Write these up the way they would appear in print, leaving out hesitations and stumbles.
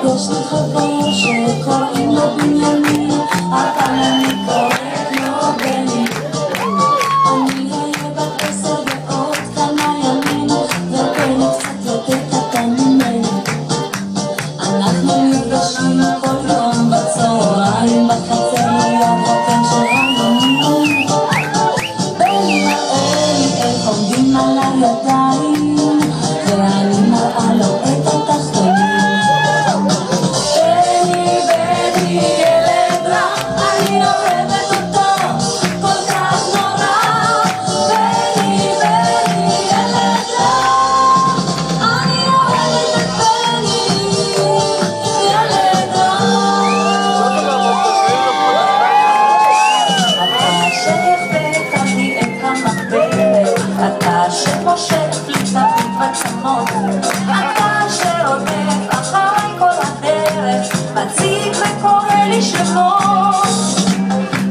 יש לי חבר שקוראים לו בנימין, אבל אני קוראת לו בני. אני אהיה בת 10 ועוד כמה ימים, ובני קצת יותר קטן ממני. אנחנו נפגשים כל יום בצהריים בחצר ליד רותם שלנו. בני מראה לי איך עומדים על הידיים, ואני מראה לו את התחתונים. אתה שעודף אחרי כל הדרך, מציג וקורא לי שמות.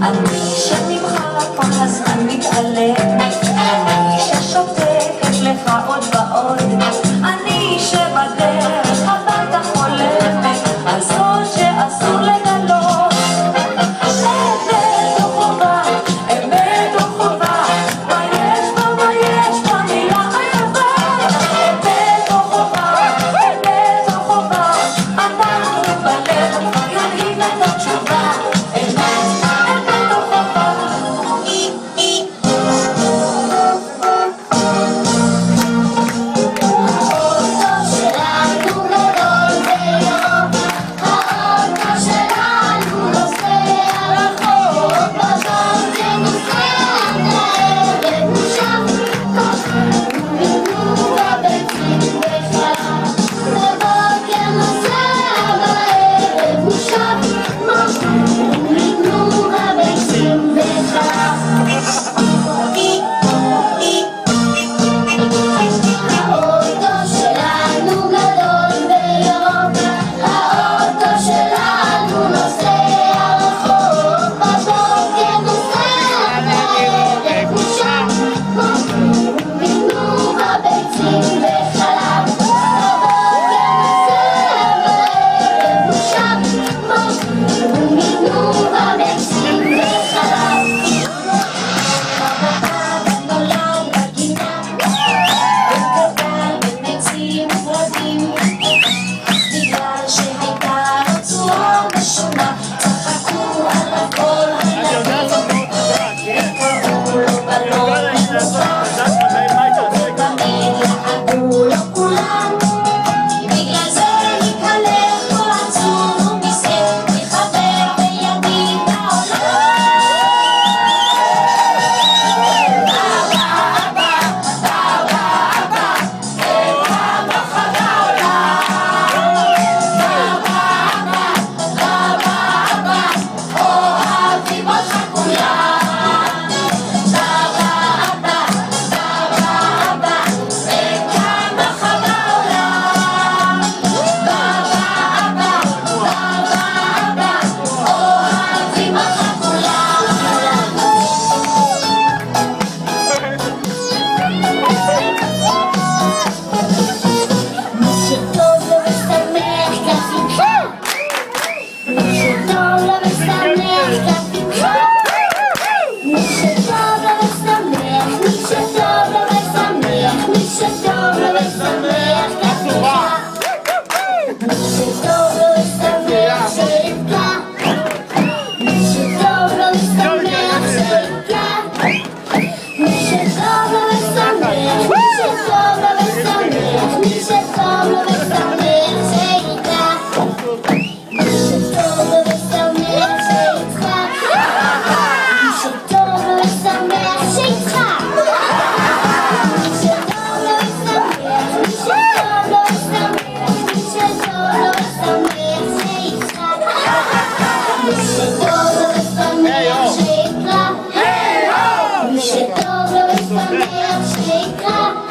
אני שממך כל הזמן מתעלם, אני ששותקת לך עוד ועוד, אני שבדרך הביתה חולמת על סוד שאסור לגלות. אמת או חובה, אמת או חובה, מה יש בה, מה יש במילה היפה. אמת או חובה, אמת או חובה, אנחנו בלב כבר יודעים את התשובה. אמת או חובה.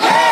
Hey!